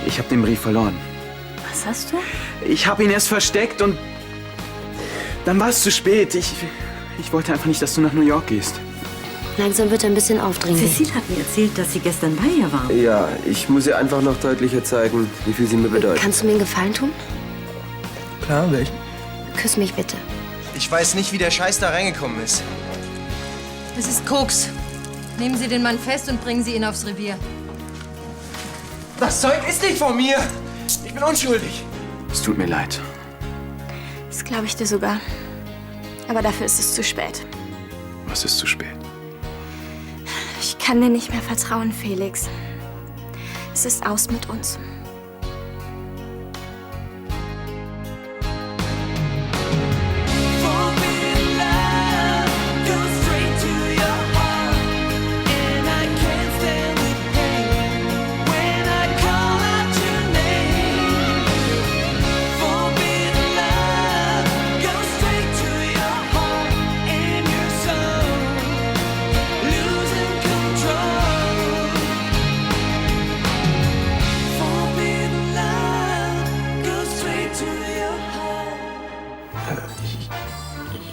Ich habe den Brief verloren. Was hast du? Ich habe ihn erst versteckt und dann war es zu spät. Ich wollte einfach nicht, dass du nach New York gehst. Langsam wird er ein bisschen aufdringlich. Cecile hat mir erzählt, dass sie gestern bei ihr war. Ja, ich muss ihr einfach noch deutlicher zeigen, wie viel sie mir bedeutet. Kannst du mir einen Gefallen tun? Klar, welchen? Küss mich bitte. Ich weiß nicht, wie der Scheiß da reingekommen ist. Es ist Koks. Nehmen Sie den Mann fest und bringen Sie ihn aufs Revier. Das Zeug ist nicht von mir. Ich bin unschuldig. Es tut mir leid. Das glaube ich dir sogar. Aber dafür ist es zu spät. Was ist zu spät? Ich kann dir nicht mehr vertrauen, Felix. Es ist aus mit uns.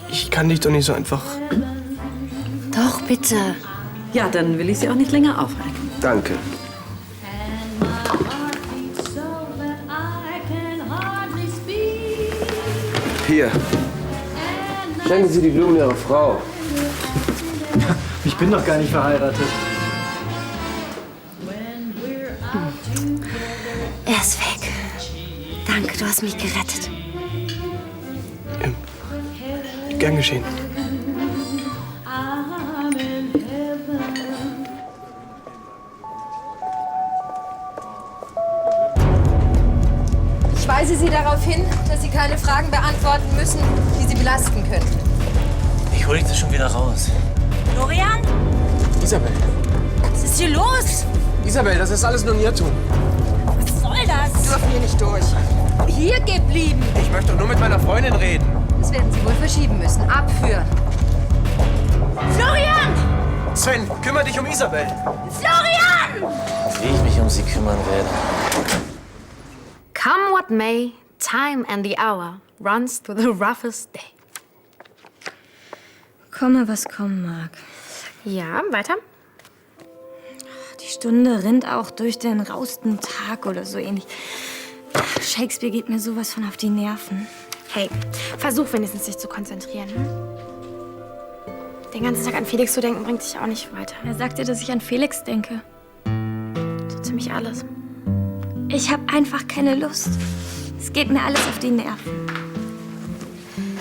Ich kann dich doch nicht so einfach... Doch, bitte. Ja, dann will ich sie auch nicht länger aufhalten. Danke. Hier. Schenken Sie die Blumen Ihrer Frau. Ich bin doch gar nicht verheiratet. Er ist weg. Danke, du hast mich gerettet. Gern geschehen. Ich weise Sie darauf hin, dass Sie keine Fragen beantworten müssen, die Sie belasten können. Ich hol dich das schon wieder raus. Florian? Isabel. Was ist hier los? Isabel, das ist alles nur ein Irrtum. Was soll das? Sie dürfen hier nicht durch. Hier geblieben. Ich möchte doch nur mit meiner Freundin reden. Das werden Sie wohl verschieben müssen. Abführen. Florian! Sven, kümmere dich um Isabel. Florian! Wie ich mich um sie kümmern werde. Come what may, time and the hour runs through the roughest day. Komme, was kommen mag. Ja, weiter. Die Stunde rinnt auch durch den rausten Tag oder so ähnlich. Shakespeare geht mir sowas von auf die Nerven. Hey, versuch wenigstens dich zu konzentrieren. Hm? Den ganzen Tag an Felix zu denken, bringt dich auch nicht weiter. Wer sagt dir, dass ich an Felix denke? So ziemlich alles. Ich habe einfach keine Lust. Es geht mir alles auf die Nerven.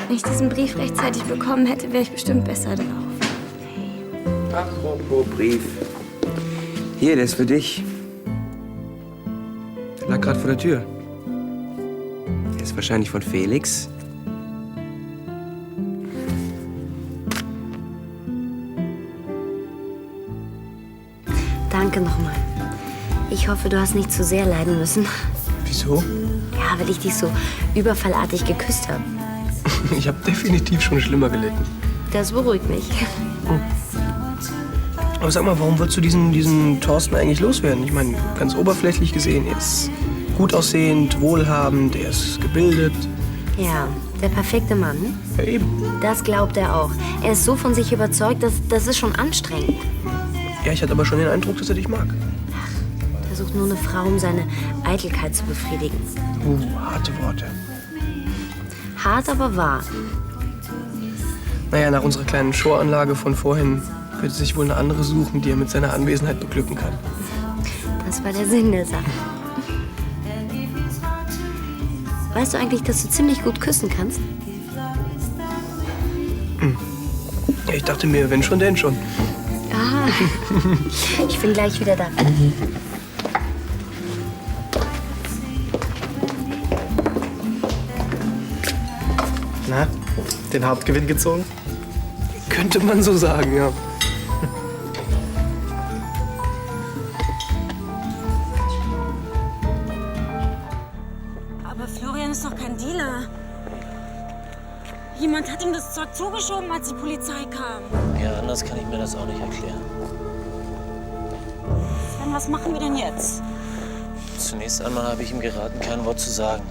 Wenn ich diesen Brief rechtzeitig bekommen hätte, wäre ich bestimmt besser drauf. Apropos Brief. Hier, der ist für dich. Der lag gerade vor der Tür. Der ist wahrscheinlich von Felix. Danke nochmal. Ich hoffe, du hast nicht zu sehr leiden müssen. Wieso? Ja, weil ich dich so überfallartig geküsst habe. Ich habe definitiv schon schlimmer gelitten. Das beruhigt mich. Aber sag mal, warum wolltest du diesen Thorsten eigentlich loswerden? Ich meine, ganz oberflächlich gesehen, er ist gut aussehend, wohlhabend, er ist gebildet. Ja, der perfekte Mann. Ja, eben. Das glaubt er auch. Er ist so von sich überzeugt, das ist schon anstrengend. Ja, ich hatte aber schon den Eindruck, dass er dich mag. Er sucht nur eine Frau, um seine Eitelkeit zu befriedigen. Harte Worte. Hart, aber wahr. Naja, nach unserer kleinen Showanlage von vorhin könnte sich wohl eine andere suchen, die er mit seiner Anwesenheit beglücken kann. Das war der Sinn der Sache. Weißt du eigentlich, dass du ziemlich gut küssen kannst? Ja, ich dachte mir, wenn schon, denn schon. Ah, ich bin gleich wieder da. Na, den Hauptgewinn gezogen? Könnte man so sagen, ja. Aber Florian ist doch kein Dealer. Jemand hat ihm das Zeug zugeschoben, als die Polizei kam. Ja, anders kann ich mir das auch nicht erklären. Sven, was machen wir denn jetzt? Zunächst einmal habe ich ihm geraten, kein Wort zu sagen.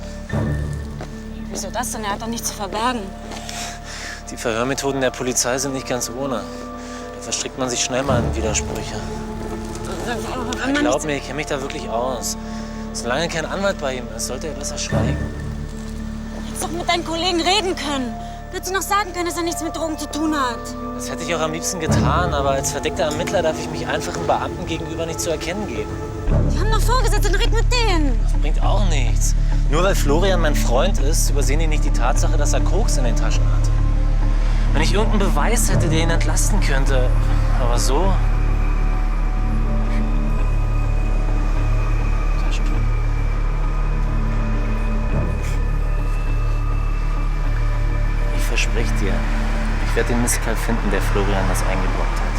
Wieso das denn? Er hat doch nichts zu verbergen. Die Verhörmethoden der Polizei sind nicht ganz ohne. Da verstrickt man sich schnell mal in Widersprüche. Glaub mir, ich kenne mich da wirklich aus. Solange kein Anwalt bei ihm ist, sollte er besser schweigen. Du hättest doch mit deinen Kollegen reden können. Du hättest noch sagen können, dass er nichts mit Drogen zu tun hat. Das hätte ich auch am liebsten getan, aber als verdeckter Ermittler darf ich mich einfachen Beamten gegenüber nicht zu erkennen geben. Die haben noch vorgesetzt, dann red mit denen. Das bringt auch nichts. Nur weil Florian mein Freund ist, übersehen die nicht die Tatsache, dass er Koks in den Taschen hat. Wenn ich irgendeinen Beweis hätte, der ihn entlasten könnte. Aber so... Taschentuch. Ich verspreche dir, ich werde den Mistkerl finden, der Florian das eingebrockt hat.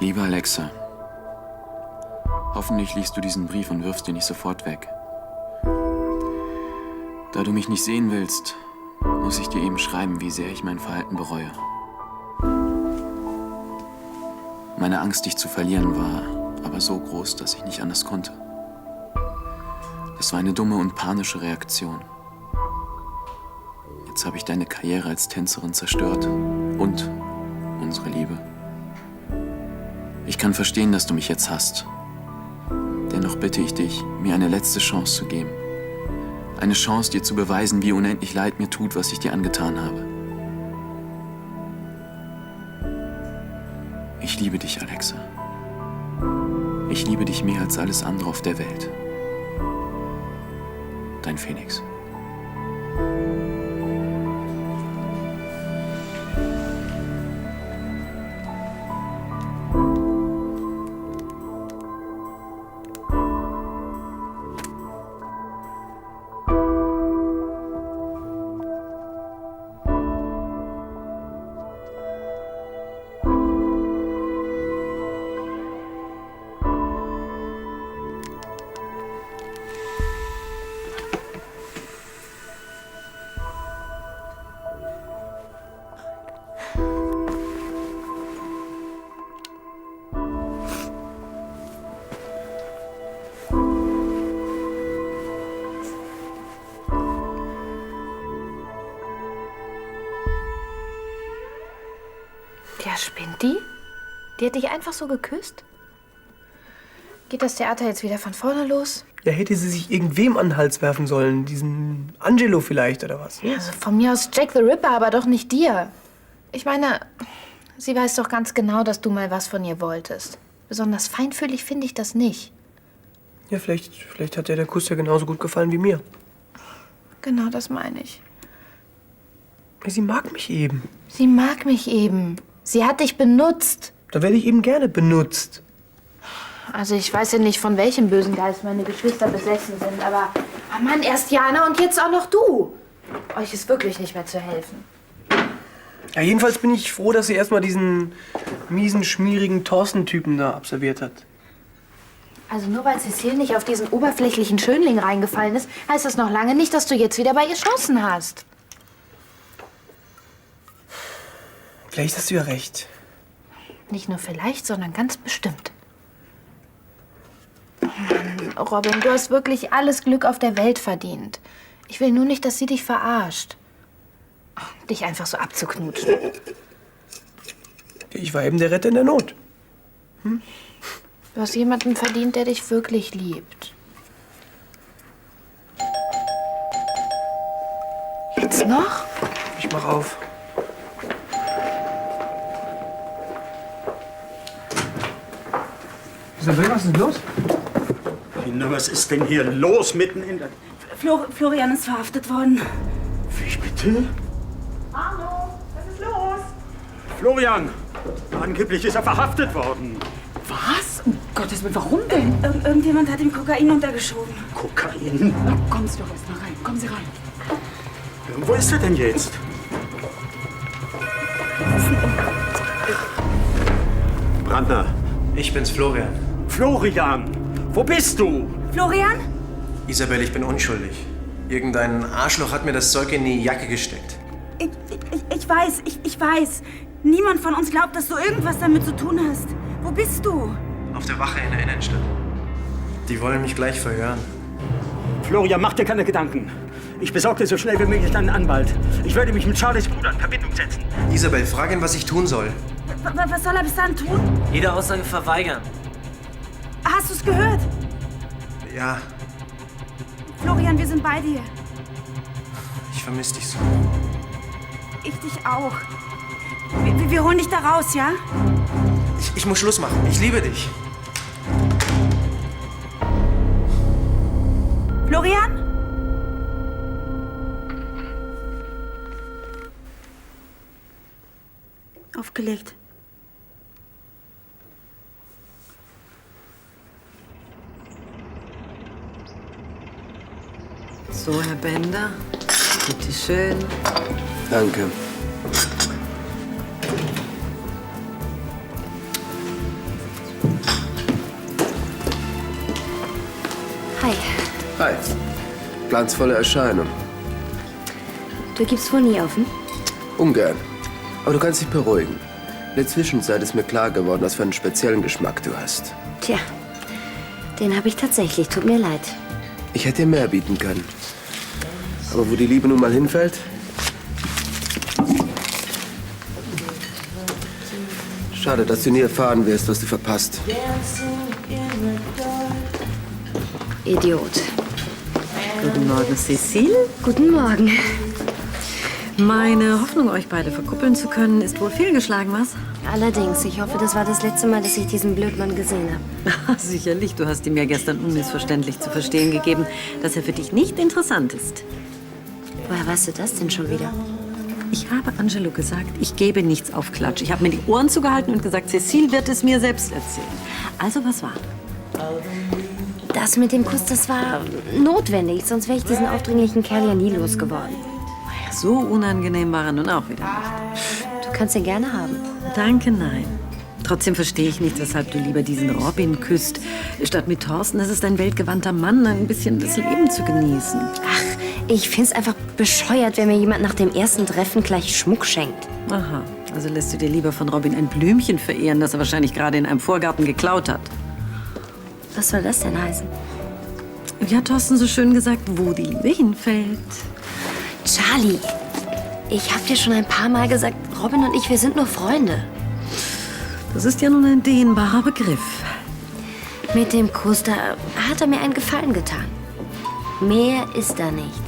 Liebe Alexa, hoffentlich liest du diesen Brief und wirfst ihn nicht sofort weg. Da du mich nicht sehen willst, muss ich dir eben schreiben, wie sehr ich mein Verhalten bereue. Meine Angst, dich zu verlieren, war aber so groß, dass ich nicht anders konnte. Es war eine dumme und panische Reaktion. Jetzt habe ich deine Karriere als Tänzerin zerstört und unsere Liebe. Ich kann verstehen, dass du mich jetzt hasst. Dennoch bitte ich dich, mir eine letzte Chance zu geben. Eine Chance, dir zu beweisen, wie unendlich leid mir tut, was ich dir angetan habe. Ich liebe dich, Alexa. Ich liebe dich mehr als alles andere auf der Welt. Dein Phoenix. Ja, spinnt die? Die hat dich einfach so geküsst? Geht das Theater jetzt wieder von vorne los? Ja, hätte sie sich irgendwem an den Hals werfen sollen. Diesen Angelo vielleicht, oder was? Also von mir aus Jack the Ripper, aber doch nicht dir. Ich meine, sie weiß doch ganz genau, dass du mal was von ihr wolltest. Besonders feinfühlig finde ich das nicht. Ja, vielleicht hat ihr der Kuss ja genauso gut gefallen wie mir. Genau, das meine ich. Sie mag mich eben. Sie mag mich eben. Sie hat dich benutzt. Da werde ich eben gerne benutzt. Also ich weiß ja nicht, von welchem bösen Geist meine Geschwister besessen sind, aber oh Mann, erst Jana und jetzt auch noch du. Euch ist wirklich nicht mehr zu helfen. Ja, jedenfalls bin ich froh, dass sie erstmal diesen miesen, schmierigen Thorsten-Typen da absolviert hat. Also nur weil Cecile nicht auf diesen oberflächlichen Schönling reingefallen ist, heißt das noch lange nicht, dass du jetzt wieder bei ihr Chancen hast. Vielleicht hast du ja recht. Nicht nur vielleicht, sondern ganz bestimmt. Mann, Robin, du hast wirklich alles Glück auf der Welt verdient. Ich will nur nicht, dass sie dich verarscht. Dich einfach so abzuknutschen. Ich war eben der Retter in der Not. Du hast jemanden verdient, der dich wirklich liebt. Jetzt noch? Ich mach auf. Isabel, was ist los? Kinder, was ist denn hier los mitten in der... Florian ist verhaftet worden. Wie bitte? Arno, was ist los? Florian, angeblich ist er verhaftet worden. Was? Um Gottes Willen, warum denn? Irgendjemand hat ihm Kokain untergeschoben. Kokain? Kommen Sie doch erst mal rein. Kommen Sie rein. Wo ist er denn jetzt? Brandner. Ich bin's, Florian. Florian, wo bist du? Florian? Isabel, ich bin unschuldig. Irgendein Arschloch hat mir das Zeug in die Jacke gesteckt. Ich weiß. Niemand von uns glaubt, dass du irgendwas damit zu tun hast. Wo bist du? Auf der Wache in der Innenstadt. Die wollen mich gleich verhören. Florian, mach dir keine Gedanken. Ich besorge dir so schnell wie möglich einen Anwalt. Ich werde mich mit Charlies Bruder in Verbindung setzen. Isabel, frag ihn, was ich tun soll. Was soll er bis dann tun? Jede Aussage verweigern. Hast du's gehört? Ja, Florian, wir sind bei dir. ich vermisse dich so. Ich dich auch. Wir holen dich da raus, ja? Ich muss Schluss machen. Ich liebe dich. Florian? Aufgelegt. So, Herr Bender, bitte schön. Danke. Hi. Hi. Glanzvolle Erscheinung. Du gibst wohl nie offen? Ungern. Aber du kannst dich beruhigen. In der Zwischenzeit ist mir klar geworden, was für einen speziellen Geschmack du hast. Tja, den habe ich tatsächlich. Tut mir leid. Ich hätte dir mehr bieten können. Aber wo die Liebe nun mal hinfällt? Schade, dass du nie erfahren wirst, was du verpasst. Idiot. Guten Morgen, Cécile. Guten Morgen. Meine Hoffnung, euch beide verkuppeln zu können, ist wohl fehlgeschlagen, was? Allerdings, ich hoffe, das war das letzte Mal, dass ich diesen Blödmann gesehen habe. Sicherlich, du hast ihm ja gestern unmissverständlich zu verstehen gegeben, dass er für dich nicht interessant ist. Woher weißt du das denn schon wieder? Ich habe Angelo gesagt, ich gebe nichts auf Klatsch. Ich habe mir die Ohren zugehalten und gesagt, Cécile wird es mir selbst erzählen. Also, was war? Das mit dem Kuss, das war notwendig, sonst wäre ich diesen aufdringlichen Kerl ja nie losgeworden. So unangenehm war er nun auch wieder nicht. Du kannst ihn gerne haben. Danke, nein. Trotzdem verstehe ich nicht, weshalb du lieber diesen Robin küsst, statt mit Thorsten. Das ist ein weltgewandter Mann, ein bisschen das Leben zu genießen. Ach, ich find's einfach bescheuert, wenn mir jemand nach dem ersten Treffen gleich Schmuck schenkt. Aha, also lässt du dir lieber von Robin ein Blümchen verehren, das er wahrscheinlich gerade in einem Vorgarten geklaut hat. Was soll das denn heißen? Wie hat Thorsten so schön gesagt, wo die Liebe hinfällt? Charlie, ich hab dir schon ein paar Mal gesagt, Robin und ich, wir sind nur Freunde. Das ist ja nun ein dehnbarer Begriff. Mit dem Kuss, da hat er mir einen Gefallen getan. Mehr ist da nicht.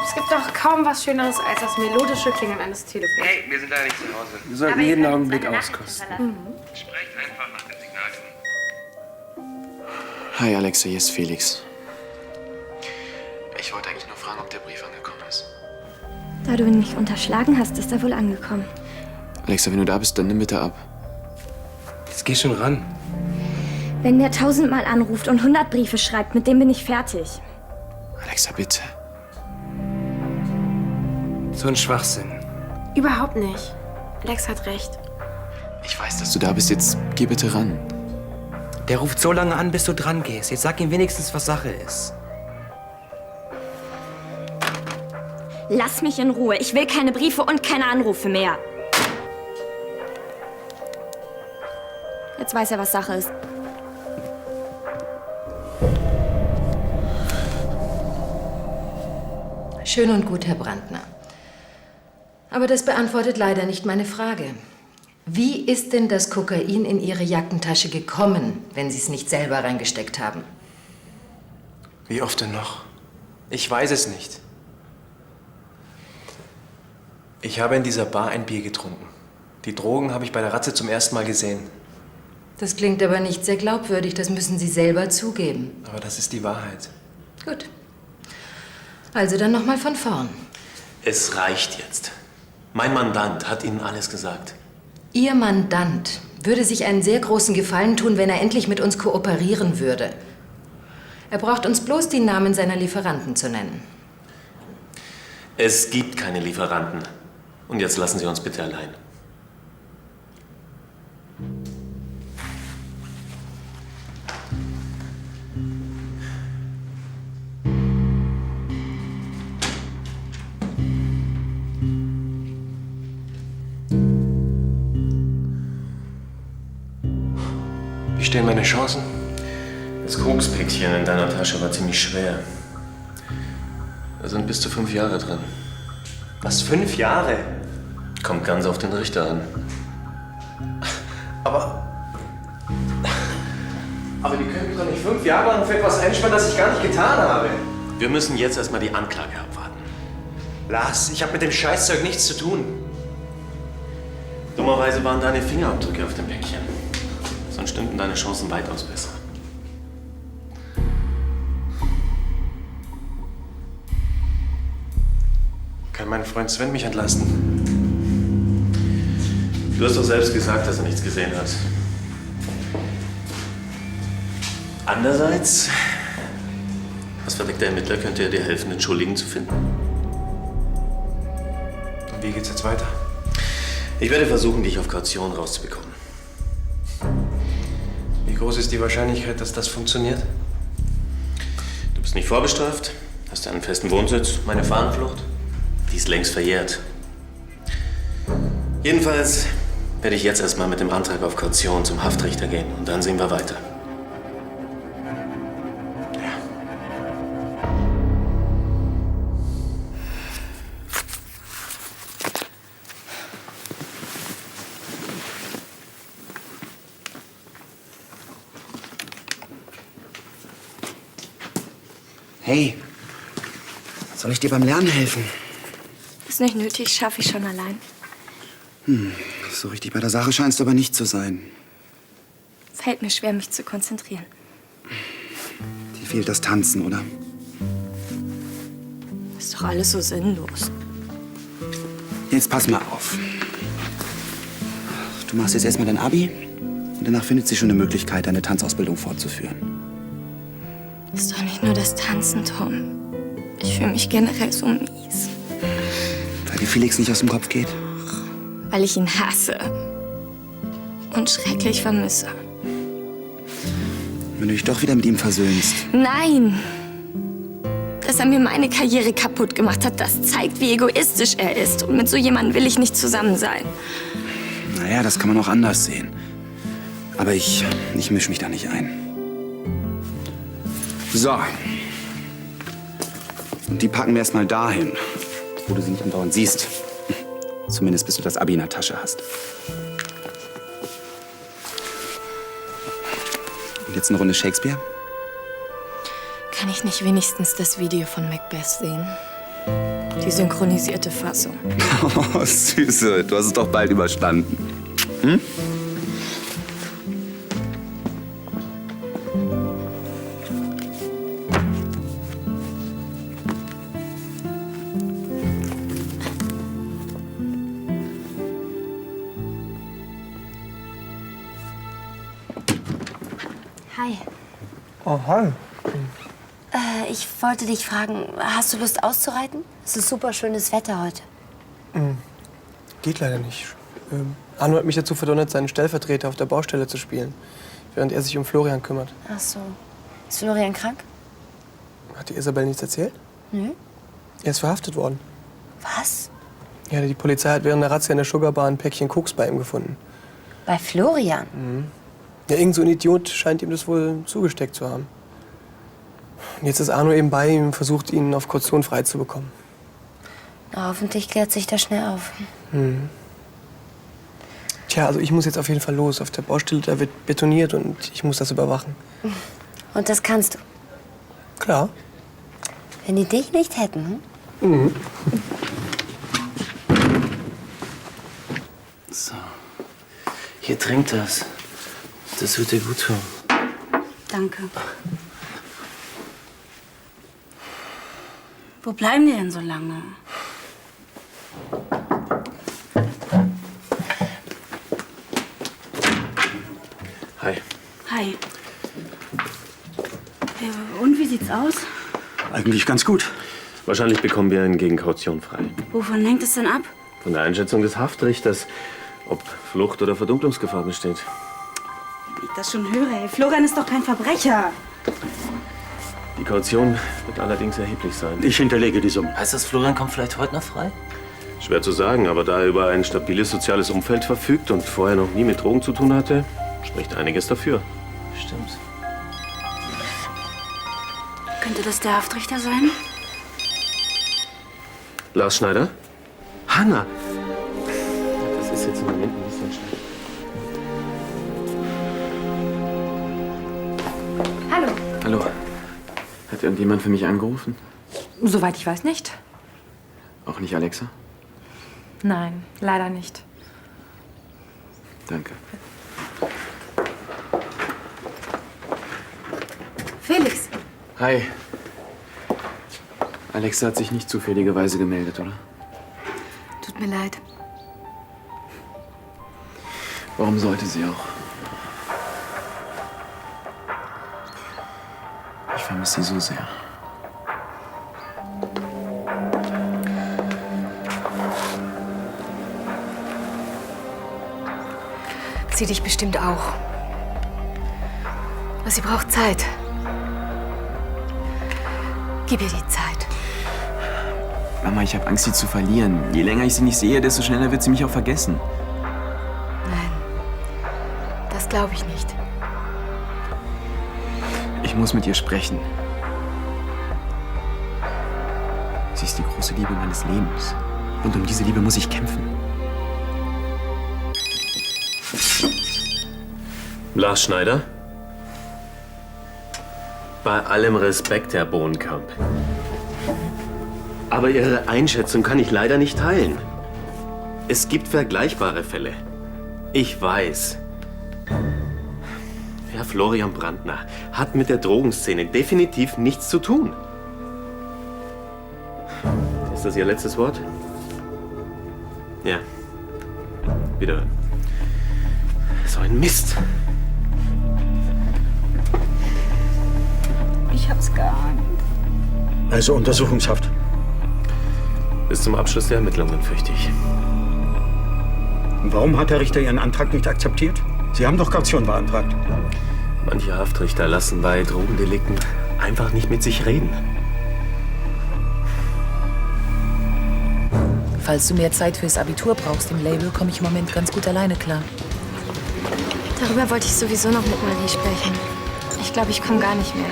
Es gibt doch kaum was Schöneres als das melodische Klingeln eines Telefons. Hey, wir sind leider nicht zu Hause. Wir sollten jeden Augenblick auskosten. Sprecht einfach nach dem Signalton. Hi Alexa, hier ist Felix. Ich wollte eigentlich nur fragen, ob der Brief angekommen ist. Da du ihn nicht unterschlagen hast, ist er wohl angekommen. Alexa, wenn du da bist, dann nimm bitte ab. Jetzt geh schon ran. Wenn der 1000-mal anruft und 100 Briefe schreibt, mit dem bin ich fertig. Alexa, bitte. So ein Schwachsinn. Überhaupt nicht. Alex hat recht. Ich weiß, dass du da bist. Jetzt geh bitte ran. Der ruft so lange an, bis du dran gehst. Jetzt sag ihm wenigstens, was Sache ist. Lass mich in Ruhe. Ich will keine Briefe und keine Anrufe mehr. Jetzt weiß er, was Sache ist. Schön und gut, Herr Brandner. Aber das beantwortet leider nicht meine Frage. Wie ist denn das Kokain in Ihre Jackentasche gekommen, wenn Sie es nicht selber reingesteckt haben? Wie oft denn noch? Ich weiß es nicht. Ich habe in dieser Bar ein Bier getrunken. Die Drogen habe ich bei der Ratze zum ersten Mal gesehen. Das klingt aber nicht sehr glaubwürdig. Das müssen Sie selber zugeben. Aber das ist die Wahrheit. Gut. Also dann noch mal von vorn. Es reicht jetzt. Mein Mandant hat Ihnen alles gesagt. Ihr Mandant würde sich einen sehr großen Gefallen tun, wenn er endlich mit uns kooperieren würde. Er braucht uns bloß die Namen seiner Lieferanten zu nennen. Es gibt keine Lieferanten. Und jetzt lassen Sie uns bitte allein. Wie stehen meine Chancen? Das Kokspäckchen in deiner Tasche war ziemlich schwer. Da sind bis zu 5 Jahre drin. Was, 5 Jahre? Kommt ganz auf den Richter an. Aber die können mich doch nicht 5 Jahre lang für etwas einspannen, das ich gar nicht getan habe. Wir müssen jetzt erstmal die Anklage abwarten. Lars, ich habe mit dem Scheißzeug nichts zu tun. Dummerweise waren deine Fingerabdrücke auf dem Päckchen. Sonst stünden deine Chancen weitaus besser. Kann mein Freund Sven mich entlasten? Du hast doch selbst gesagt, dass er nichts gesehen hat. Andererseits, als verdeckter Ermittler könnte er dir helfen, den Schuldigen zu finden. Und wie geht's jetzt weiter? Ich werde versuchen, dich auf Kaution rauszubekommen. Wie groß ist die Wahrscheinlichkeit, dass das funktioniert? Du bist nicht vorbestraft, hast einen festen Wohnsitz. Meine Fahnenflucht, die ist längst verjährt. Jedenfalls werde ich jetzt erstmal mit dem Antrag auf Kaution zum Haftrichter gehen und dann sehen wir weiter. Hey, soll ich dir beim Lernen helfen? Ist nicht nötig, schaffe ich schon allein. So richtig bei der Sache scheinst du aber nicht zu sein. Fällt mir schwer, mich zu konzentrieren. Dir fehlt das Tanzen, oder? Ist doch alles so sinnlos. Jetzt pass mal auf. Du machst jetzt erstmal dein Abi und danach findet sich schon eine Möglichkeit, deine Tanzausbildung fortzuführen. Ist doch nicht nur das Tanzen, Tom. Ich fühle mich generell so mies. Weil dir Felix nicht aus dem Kopf geht? Weil ich ihn hasse. Und schrecklich vermisse. Wenn du dich doch wieder mit ihm versöhnst. Nein! Dass er mir meine Karriere kaputt gemacht hat, das zeigt, wie egoistisch er ist. Und mit so jemandem will ich nicht zusammen sein. Naja, das kann man auch anders sehen. Aber ich mische mich da nicht ein. So. Und die packen wir erstmal dahin, wo du sie nicht andauernd siehst. Zumindest bis du das Abi in der Tasche hast. Und jetzt eine Runde Shakespeare? Kann ich nicht wenigstens das Video von Macbeth sehen? Die synchronisierte Fassung. Oh, Süße, du hast es doch bald überstanden. Hm? Hi. Oh, hi. Ich wollte dich fragen, hast du Lust auszureiten? Es ist super schönes Wetter heute. Geht leider nicht. Arno hat mich dazu verdonnert, seinen Stellvertreter auf der Baustelle zu spielen, während er sich um Florian kümmert. Ach so. Ist Florian krank? Hat dir Isabel nichts erzählt? Nö. Er ist verhaftet worden. Was? Ja, die Polizei hat während der Razzia in der Sugarbar ein Päckchen Koks bei ihm gefunden. Bei Florian? Ja, irgend so ein Idiot scheint ihm das wohl zugesteckt zu haben. Und jetzt ist Arno eben bei ihm und versucht, ihn auf Kaution freizubekommen. Na, hoffentlich klärt sich das schnell auf. Tja, also ich muss jetzt auf jeden Fall los. Auf der Baustelle, da wird betoniert und ich muss das überwachen. Und das kannst du? Klar. Wenn die dich nicht hätten. So. Hier, trink das. Das wird dir gut tun. Danke. Wo bleiben die denn so lange? Hi. Hi. Und wie sieht's aus? Eigentlich ganz gut. Wahrscheinlich bekommen wir ihn gegen Kaution frei. Wovon hängt es denn ab? Von der Einschätzung des Haftrichters, ob Flucht oder Verdunklungsgefahr besteht. Wie ich das schon höre, ey. Florian ist doch kein Verbrecher. Die Kaution wird allerdings erheblich sein. Ich hinterlege die Summe. Heißt das, Florian kommt vielleicht heute noch frei? Schwer zu sagen, aber da er über ein stabiles soziales Umfeld verfügt und vorher noch nie mit Drogen zu tun hatte, spricht einiges dafür. Stimmt. Könnte das der Haftrichter sein? Lars Schneider? Hanna! Das ist jetzt im Moment ein bisschen schlecht. Hallo. Hallo. Hat irgendjemand für mich angerufen? Soweit ich weiß nicht. Auch nicht Alexa? Nein, leider nicht. Danke. Felix. Hi. Alexa hat sich nicht zufälligerweise gemeldet, oder? Tut mir leid. Warum sollte sie auch? Ich vermisse sie so sehr. Sie dich bestimmt auch. Aber sie braucht Zeit. Gib ihr die Zeit. Mama, ich habe Angst, sie zu verlieren. Je länger ich sie nicht sehe, desto schneller wird sie mich auch vergessen. Nein, das glaube ich nicht. Ich muss mit ihr sprechen. Sie ist die große Liebe meines Lebens. Und um diese Liebe muss ich kämpfen. Lars Schneider? Bei allem Respekt, Herr Bohnenkamp. Aber Ihre Einschätzung kann ich leider nicht teilen. Es gibt vergleichbare Fälle. Ich weiß. Herr Florian Brandner hat mit der Drogenszene definitiv nichts zu tun. Ist das Ihr letztes Wort? Ja. Wiederhören. So ein Mist. Ich hab's geahnt. Also Untersuchungshaft. Bis zum Abschluss der Ermittlungen, fürchte ich. Warum hat der Richter Ihren Antrag nicht akzeptiert? Sie haben doch Kaution beantragt. Manche Haftrichter lassen bei Drogendelikten einfach nicht mit sich reden. Falls du mehr Zeit fürs Abitur brauchst im Label, komme ich im Moment ganz gut alleine klar. Darüber wollte ich sowieso noch mit Marie sprechen. Ich glaube, ich komme gar nicht mehr.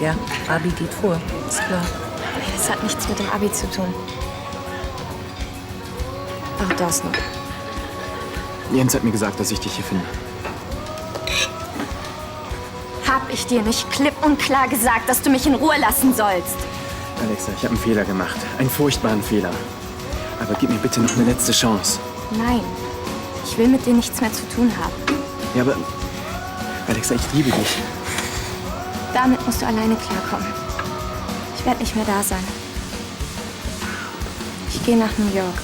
Ja, Abi geht vor, ist klar. Nee, das hat nichts mit dem Abi zu tun. Auch das noch. Jens hat mir gesagt, dass ich dich hier finde. Hab ich dir nicht klipp und klar gesagt, dass du mich in Ruhe lassen sollst? Alexa, ich habe einen Fehler gemacht. Einen furchtbaren Fehler. Aber gib mir bitte noch eine letzte Chance. Nein, ich will mit dir nichts mehr zu tun haben. Ja, aber Alexa, ich liebe dich. Damit musst du alleine klarkommen. Ich werde nicht mehr da sein. Ich gehe nach New York.